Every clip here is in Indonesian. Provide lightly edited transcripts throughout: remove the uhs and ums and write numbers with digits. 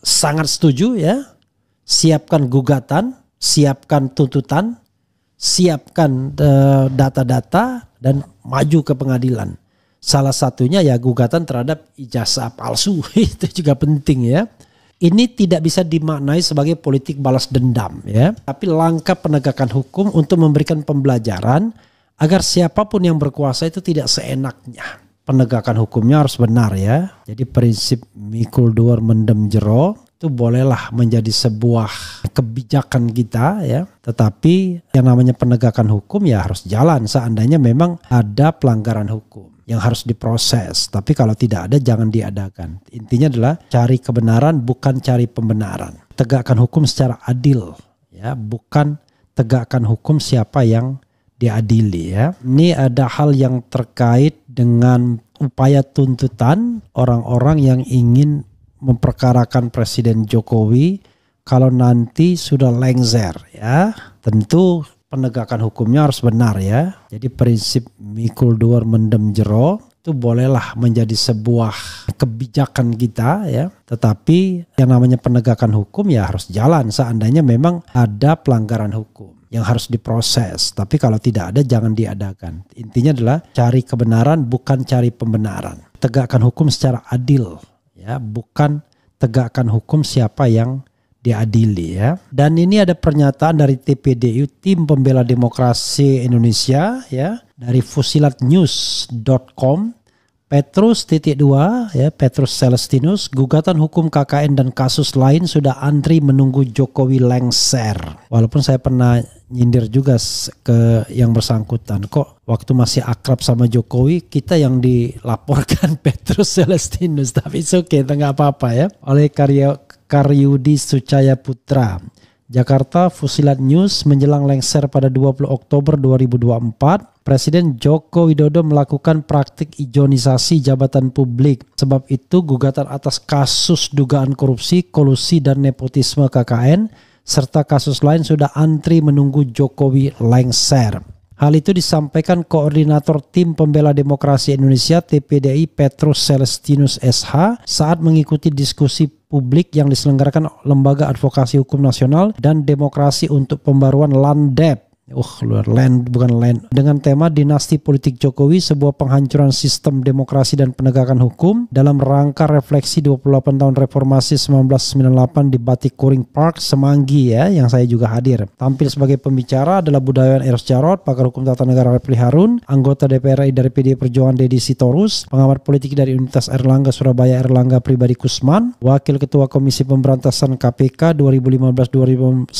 sangat setuju ya. Siapkan gugatan, siapkan tuntutan, siapkan data-data dan maju ke pengadilan. Salah satunya ya gugatan terhadap ijazah palsu. Itu juga penting ya. Ini tidak bisa dimaknai sebagai politik balas dendam ya, tapi langkah penegakan hukum untuk memberikan pembelajaran agar siapapun yang berkuasa itu tidak seenaknya. Penegakan hukumnya harus benar ya. Jadi prinsip mikul duar mendem jero itu bolehlah menjadi sebuah kebijakan kita ya. Tetapi yang namanya penegakan hukum ya harus jalan seandainya memang ada pelanggaran hukum yang harus diproses. Tapi kalau tidak ada jangan diadakan. Intinya adalah cari kebenaran bukan cari pembenaran. Tegakkan hukum secara adil ya, bukan tegakkan hukum siapa yang diadili ya. Ini ada hal yang terkait dengan upaya tuntutan orang-orang yang ingin memperkarakan Presiden Jokowi kalau nanti sudah lengser ya. Tentu penegakan hukumnya harus benar ya. Jadi prinsip mikul duar mendem jero itu bolehlah menjadi sebuah kebijakan kita ya. Tetapi yang namanya penegakan hukum ya harus jalan seandainya memang ada pelanggaran hukum yang harus diproses. Tapi kalau tidak ada jangan diadakan. Intinya adalah cari kebenaran bukan cari pembenaran. Tegakkan hukum secara adil ya, bukan tegakkan hukum siapa yang diadili ya. Dan ini ada pernyataan dari TPDI, Tim Pembela Demokrasi Indonesia ya, dari fusilatnews.com. Petrus.2 ya, Petrus Celestinus, gugatan hukum KKN dan kasus lain sudah antri menunggu Jokowi lengser. Walaupun saya pernah nyindir juga ke yang bersangkutan, kok waktu masih akrab sama Jokowi kita yang dilaporkan Petrus Celestinus, tapi it's okay, nggak apa-apa ya. Oleh Karyudi Sucaya Putra. Jakarta, Fusilat News menjelang lengser pada 20 Oktober 2024. Presiden Joko Widodo melakukan praktik ijonisasi jabatan publik. Sebab itu gugatan atas kasus dugaan korupsi, kolusi dan nepotisme KKN serta kasus lain sudah antri menunggu Jokowi lengser. Hal itu disampaikan Koordinator Tim Pembela Demokrasi Indonesia TPDI Petrus Celestinus SH saat mengikuti diskusi publik yang diselenggarakan Lembaga Advokasi Hukum Nasional dan Demokrasi untuk Pembaruan LANDEP. Dengan tema Dinasti Politik Jokowi, sebuah penghancuran sistem demokrasi dan penegakan hukum dalam rangka refleksi 28 tahun reformasi 1998 di Batik Kuring Park, Semanggi ya, yang saya juga hadir. Tampil sebagai pembicara adalah budayawan Eros Jarot, pakar hukum tata negara Refli Harun, anggota DPR RI dari PDI Perjuangan Deddy Sitorus, pengamat politik dari Universitas Airlangga Surabaya Erlangga Pribadi Kusman, Wakil Ketua Komisi Pemberantasan KPK 2015-2019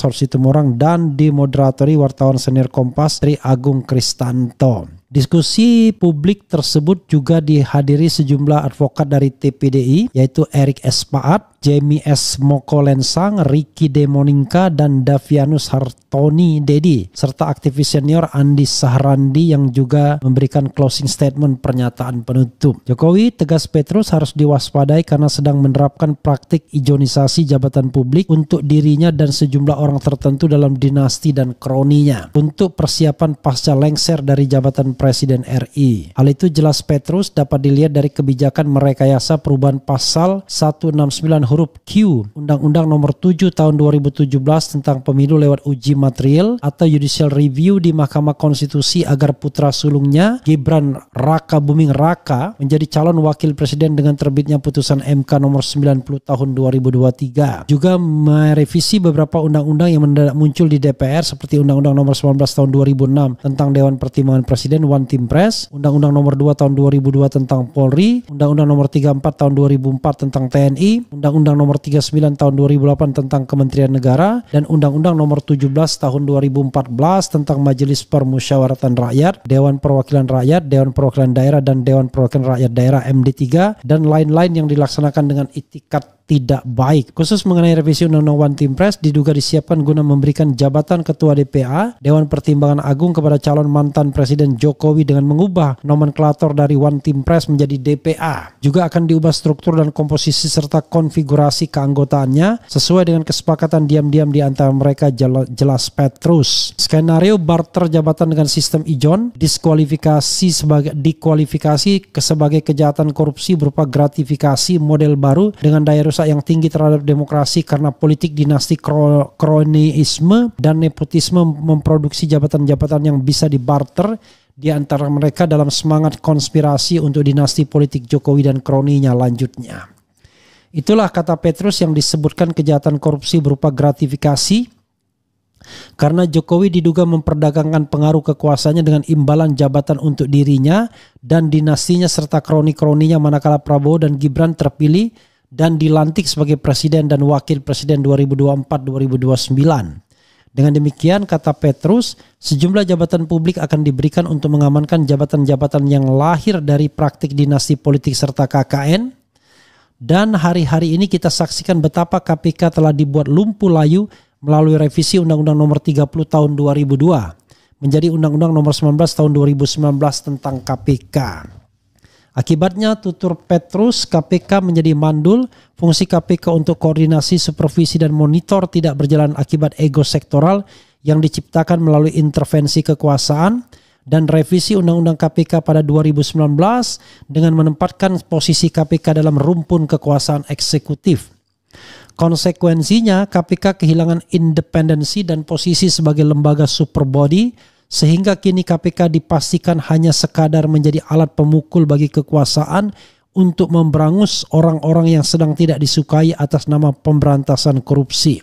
Horsi Tumorang, dan dimoderatori wartawan senior Kompas Tri Agung Kristanto. Diskusi publik tersebut juga dihadiri sejumlah advokat dari TPDI, yaitu Erik S. Paat, Jamie S. Mokolensang, Ricky De Moninka, dan Davianus Hartoni Dedi, serta aktivis senior Andi Sahrandi yang juga memberikan closing statement pernyataan penutup. Jokowi, tegas Petrus, harus diwaspadai karena sedang menerapkan praktik ijonisasi jabatan publik untuk dirinya dan sejumlah orang tertentu dalam dinasti dan kroninya untuk persiapan pasca lengser dari jabatan Presiden RI. Hal itu jelas Petrus dapat dilihat dari kebijakan merekayasa perubahan pasal 169 huruf Q Undang-Undang Nomor 7 Tahun 2017 tentang Pemilu lewat uji material atau judicial review di Mahkamah Konstitusi agar putra sulungnya Gibran Raka Buming Raka menjadi calon wakil presiden dengan terbitnya putusan MK Nomor 90 Tahun 2023. Juga merevisi beberapa undang-undang yang mendadak muncul di DPR seperti Undang-Undang Nomor 19 Tahun 2006 tentang Dewan Pertimbangan Presiden One Team Press, Undang-Undang Nomor 2 Tahun 2002 tentang Polri, Undang-Undang Nomor 34 Tahun 2004 tentang TNI, Undang-Undang Nomor 39 Tahun 2008 tentang Kementerian Negara, dan Undang-Undang Nomor 17 Tahun 2014 tentang Majelis Permusyawaratan Rakyat, Dewan Perwakilan Rakyat, Dewan Perwakilan Daerah, dan Dewan Perwakilan Rakyat Daerah MD3, dan lain-lain yang dilaksanakan dengan itikat tidak baik. Khusus mengenai revisi Undang-Undang One Team Press diduga disiapkan guna memberikan jabatan Ketua DPA Dewan Pertimbangan Agung kepada calon mantan Presiden Jokowi dengan mengubah nomenklatur dari One Team Press menjadi DPA. Juga akan diubah struktur dan komposisi serta konfigurasi keanggotaannya sesuai dengan kesepakatan diam-diam di antara mereka, jelas Petrus. Skenario barter jabatan dengan sistem ijon, dikualifikasi sebagai kejahatan korupsi berupa gratifikasi model baru dengan daya rusak yang tinggi terhadap demokrasi karena politik dinasti kronisme dan nepotisme memproduksi jabatan-jabatan yang bisa dibarter di antara mereka dalam semangat konspirasi untuk dinasti politik Jokowi dan kroninya lanjutnya. Itulah kata Petrus yang disebutkan kejahatan korupsi berupa gratifikasi karena Jokowi diduga memperdagangkan pengaruh kekuasaannya dengan imbalan jabatan untuk dirinya dan dinastinya serta kroni-kroninya manakala Prabowo dan Gibran terpilih dan dilantik sebagai presiden dan wakil presiden 2024-2029. Dengan demikian, kata Petrus, sejumlah jabatan publik akan diberikan untuk mengamankan jabatan-jabatan yang lahir dari praktik dinasti politik serta KKN. Dan hari-hari ini kita saksikan betapa KPK telah dibuat lumpuh layu melalui revisi Undang-Undang Nomor 30 Tahun 2002 menjadi Undang-Undang Nomor 19 Tahun 2019 tentang KPK. Akibatnya, tutur Petrus, KPK menjadi mandul, fungsi KPK untuk koordinasi, supervisi, dan monitor tidak berjalan akibat ego sektoral yang diciptakan melalui intervensi kekuasaan, dan revisi Undang-Undang KPK pada 2019 dengan menempatkan posisi KPK dalam rumpun kekuasaan eksekutif. Konsekuensinya, KPK kehilangan independensi dan posisi sebagai lembaga superbody, sehingga kini KPK dipastikan hanya sekadar menjadi alat pemukul bagi kekuasaan untuk memberangus orang-orang yang sedang tidak disukai atas nama pemberantasan korupsi.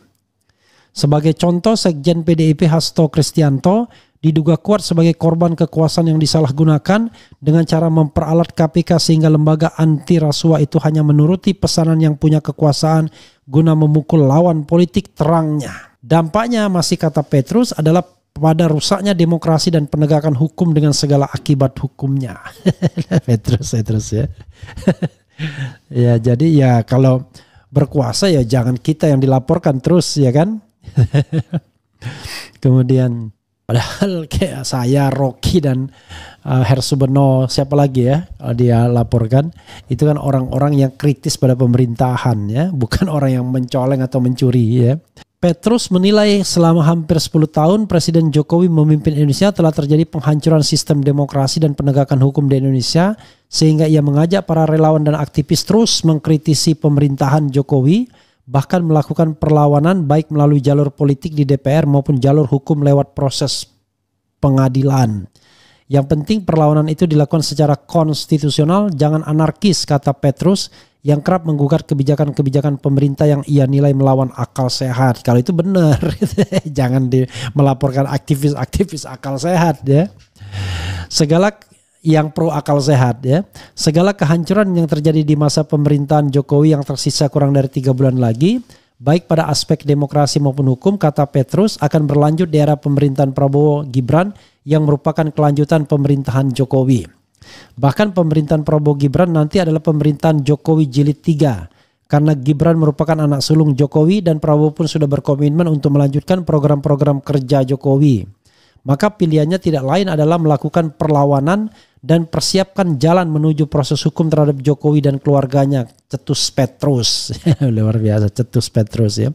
Sebagai contoh, Sekjen PDIP Hasto Kristianto diduga kuat sebagai korban kekuasaan yang disalahgunakan dengan cara memperalat KPK sehingga lembaga anti rasuah itu hanya menuruti pesanan yang punya kekuasaan guna memukul lawan politik terangnya. Dampaknya, masih kata Petrus, adalah pada rusaknya demokrasi dan penegakan hukum dengan segala akibat hukumnya. Petrus ya. Ya, jadi ya kalau berkuasa ya jangan kita yang dilaporkan terus, ya kan. Kemudian padahal kayak saya, Rocky, dan Hersuberno, siapa lagi ya dia laporkan, itu kan orang-orang yang kritis pada pemerintahan ya, bukan orang yang mencoleng atau mencuri ya. Petrus menilai selama hampir 10 tahun Presiden Jokowi memimpin Indonesia telah terjadi penghancuran sistem demokrasi dan penegakan hukum di Indonesia, sehingga ia mengajak para relawan dan aktivis terus mengkritisi pemerintahan Jokowi, bahkan melakukan perlawanan baik melalui jalur politik di DPR maupun jalur hukum lewat proses pengadilan. Yang penting perlawanan itu dilakukan secara konstitusional, jangan anarkis, kata Petrus, yang kerap menggugat kebijakan-kebijakan pemerintah yang ia nilai melawan akal sehat. Kalau itu benar, jangan melaporkan aktivis-aktivis akal sehat ya. Segala yang pro akal sehat ya. Segala kehancuran yang terjadi di masa pemerintahan Jokowi yang tersisa kurang dari 3 bulan lagi, baik pada aspek demokrasi maupun hukum, kata Petrus, akan berlanjut di era pemerintahan Prabowo Gibran yang merupakan kelanjutan pemerintahan Jokowi. Bahkan pemerintahan Prabowo Gibran nanti adalah pemerintahan Jokowi jilid 3, karena Gibran merupakan anak sulung Jokowi dan Prabowo pun sudah berkomitmen untuk melanjutkan program-program kerja Jokowi. Maka pilihannya tidak lain adalah melakukan perlawanan dan persiapkan jalan menuju proses hukum terhadap Jokowi dan keluarganya, cetus Petrus. Luar biasa, cetus Petrus ya.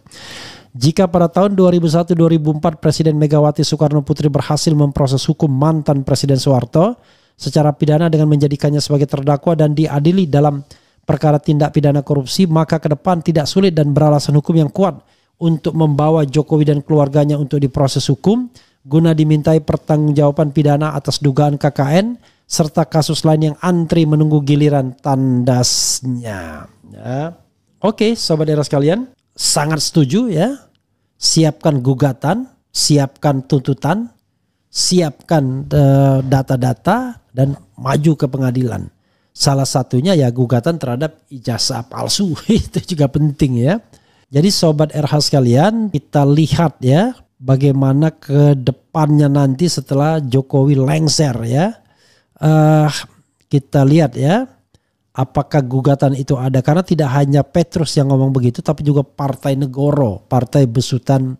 Jika pada tahun 2001-2004 Presiden Megawati Soekarno Putri berhasil memproses hukum mantan Presiden Soeharto secara pidana dengan menjadikannya sebagai terdakwa dan diadili dalam perkara tindak pidana korupsi, maka ke depan tidak sulit dan beralasan hukum yang kuat untuk membawa Jokowi dan keluarganya untuk diproses hukum guna dimintai pertanggungjawaban pidana atas dugaan KKN serta kasus lain yang antri menunggu giliran tandasnya. Ya. Oke, sobat era sekalian, sangat setuju ya. Siapkan gugatan, siapkan tuntutan, siapkan data-data dan maju ke pengadilan. Salah satunya ya gugatan terhadap ijazah palsu. Itu juga penting ya. Jadi sobat RH sekalian, kita lihat ya bagaimana ke depannya nanti setelah Jokowi lengser ya. Kita lihat ya apakah gugatan itu ada, karena tidak hanya Petrus yang ngomong begitu tapi juga Partai Negoro, partai besutan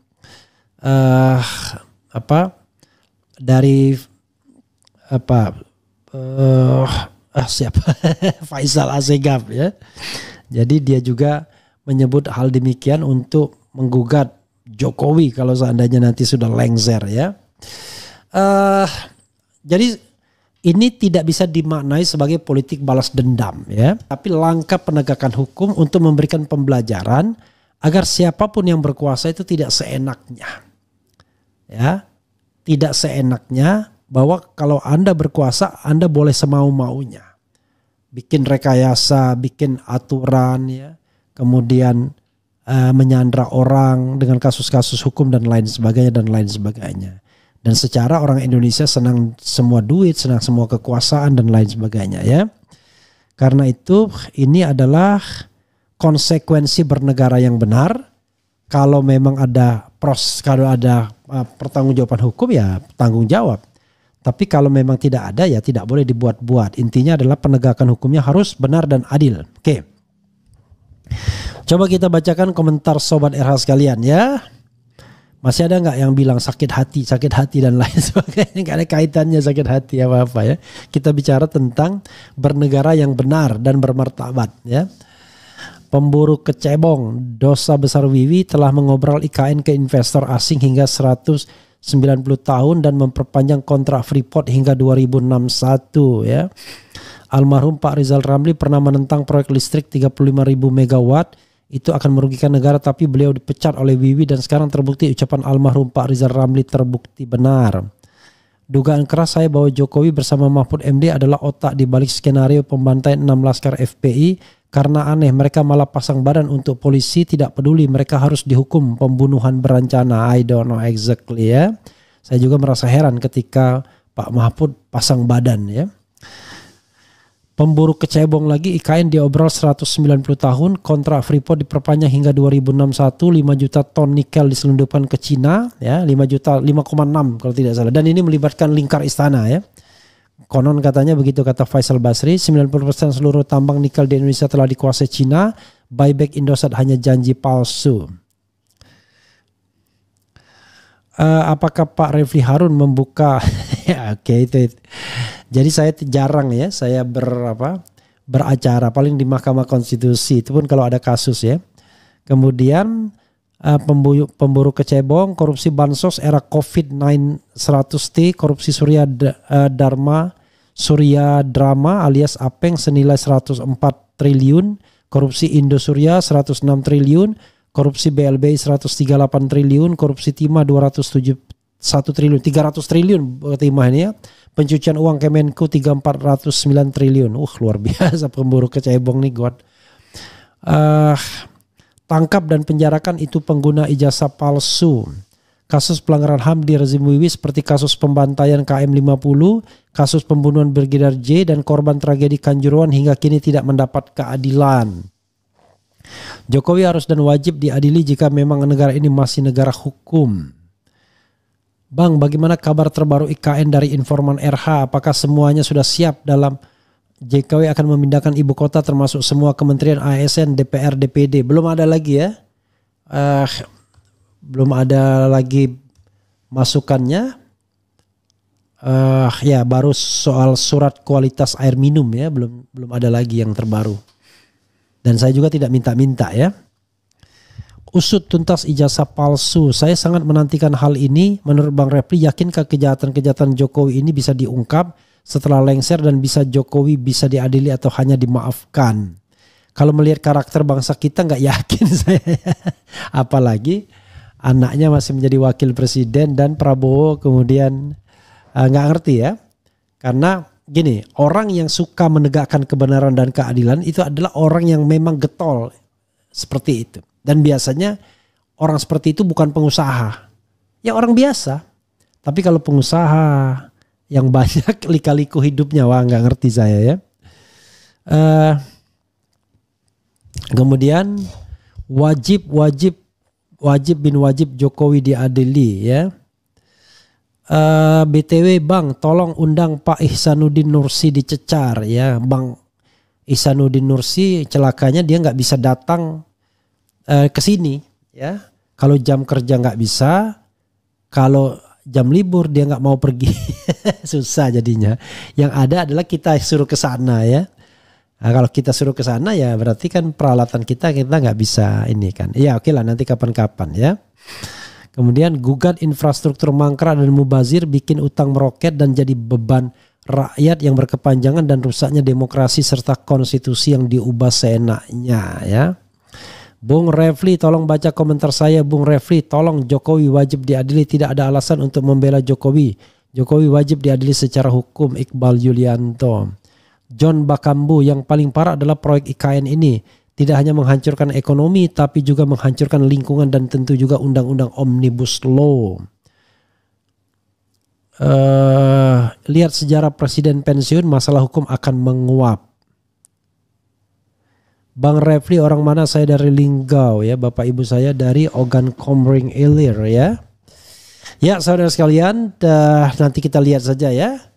siapa Faisal Assegaf ya. Jadi dia juga menyebut hal demikian untuk menggugat Jokowi kalau seandainya nanti sudah lengser ya. Jadi Ini tidak bisa dimaknai sebagai politik balas dendam ya, tapi langkah penegakan hukum untuk memberikan pembelajaran agar siapapun yang berkuasa itu tidak seenaknya. Ya, tidak seenaknya bahwa kalau Anda berkuasa Anda boleh semau-maunya. Bikin rekayasa, bikin aturan ya, kemudian menyandra orang dengan kasus-kasus hukum dan lain sebagainya. Dan secara orang Indonesia senang semua duit, senang semua kekuasaan dan lain sebagainya ya. Karena itu ini adalah konsekuensi bernegara yang benar. Kalau memang ada pertanggungjawaban hukum ya tanggung jawab. Tapi kalau memang tidak ada ya tidak boleh dibuat-buat. Intinya adalah penegakan hukumnya harus benar dan adil. Oke. Coba kita bacakan komentar Sobat RH sekalian ya. Masih ada nggak yang bilang sakit hati dan lain sebagainya? Nggak ada kaitannya sakit hati apa-apa ya. Kita bicara tentang bernegara yang benar dan bermartabat ya. Pemburu kecebong, dosa besar Wiwi telah mengobrol IKN ke investor asing hingga 190 tahun dan memperpanjang kontrak Freeport hingga 2061 ya. Almarhum Pak Rizal Ramli pernah menentang proyek listrik 35.000 megawatt. Itu akan merugikan negara, tapi beliau dipecat oleh Wiwi dan sekarang terbukti ucapan almarhum Pak Rizal Ramli terbukti benar. Dugaan keras saya bahwa Jokowi bersama Mahfud MD adalah otak di balik skenario pembantaian 6 laskar FPI karena aneh mereka malah pasang badan untuk polisi, tidak peduli mereka harus dihukum pembunuhan berencana. I don't know exactly ya. Saya juga merasa heran ketika Pak Mahfud pasang badan ya. Pemburu kecebong lagi, IKN diobrol 190 tahun, kontrak Freeport diperpanjang hingga 2061, 5 juta ton nikel diselundupkan ke Cina, ya 5,6 kalau tidak salah. Dan ini melibatkan lingkar istana ya. Konon katanya begitu kata Faisal Basri, 90% seluruh tambang nikel di Indonesia telah dikuasai Cina, buyback Indosat hanya janji palsu. Apakah Pak Refli Harun membuka ya oke, itu. Jadi saya jarang ya saya beracara paling di Mahkamah Konstitusi itu pun kalau ada kasus ya. Kemudian pemburu kecebong, korupsi bansos era COVID-19 100T, korupsi Surya Drama alias Apeng senilai 104 triliun, korupsi Indosurya 106 triliun, korupsi BLBI 138 triliun, korupsi Timah 271 triliun, 300 triliun Timah ini ya. Pencucian uang Kemenku 409 triliun. Luar biasa pemburu kecebong nih God. Tangkap dan penjarakan itu pengguna ijazah palsu. Kasus pelanggaran HAM di rezim Wiwi seperti kasus pembantaian KM50, kasus pembunuhan Brigadir J dan korban tragedi Kanjuruhan hingga kini tidak mendapat keadilan. Jokowi harus dan wajib diadili jika memang negara ini masih negara hukum. Bang, bagaimana kabar terbaru IKN dari informan RH? Apakah semuanya sudah siap dalam JKW akan memindahkan ibu kota termasuk semua kementerian ASN, DPR, DPD? Belum ada lagi ya. Belum ada lagi masukannya. Ya baru soal surat kualitas air minum ya. Belum ada lagi yang terbaru. Dan saya juga tidak minta-minta ya. Usut tuntas ijazah palsu. Saya sangat menantikan hal ini. Menurut Bang Refli, yakinkah kejahatan-kejahatan Jokowi ini bisa diungkap setelah lengser dan bisa Jokowi bisa diadili atau hanya dimaafkan? Kalau melihat karakter bangsa kita nggak yakin saya. Apalagi anaknya masih menjadi wakil presiden dan Prabowo kemudian nggak ngerti ya. Karena gini, orang yang suka menegakkan kebenaran dan keadilan itu adalah orang yang memang getol seperti itu. Dan biasanya orang seperti itu bukan pengusaha. Ya orang biasa. Tapi kalau pengusaha yang banyak lika-liku hidupnya, wah nggak ngerti saya ya. Kemudian wajib Jokowi diadili ya. BTW Bang, tolong undang Pak Ihsanuddin Nursi dicecar ya. Bang Ihsanuddin Nursi celakanya dia nggak bisa datang ke sini ya. Kalau jam kerja nggak bisa, kalau jam libur dia nggak mau pergi. Susah jadinya. Yang ada adalah kita suruh ke sana ya. Nah, kalau kita suruh ke sana ya berarti kan peralatan kita nggak bisa ini kan. Ya oke lah, nanti kapan-kapan ya. Kemudian gugat infrastruktur mangkrak dan mubazir bikin utang meroket dan jadi beban rakyat yang berkepanjangan dan rusaknya demokrasi serta konstitusi yang diubah seenaknya ya. Bung Refli, tolong baca komentar saya. Bung Refli, tolong, Jokowi wajib diadili, tidak ada alasan untuk membela Jokowi. Jokowi wajib diadili secara hukum. Iqbal Yulianto. John Bakambu, yang paling parah adalah proyek IKN ini tidak hanya menghancurkan ekonomi tapi juga menghancurkan lingkungan dan tentu juga undang-undang Omnibus Law. Lihat sejarah presiden pensiun, masalah hukum akan menguap. Bang Refli, orang mana? Saya dari Linggau ya, Bapak Ibu saya dari Ogan Komering Ilir ya. Ya saudara sekalian, nanti kita lihat saja ya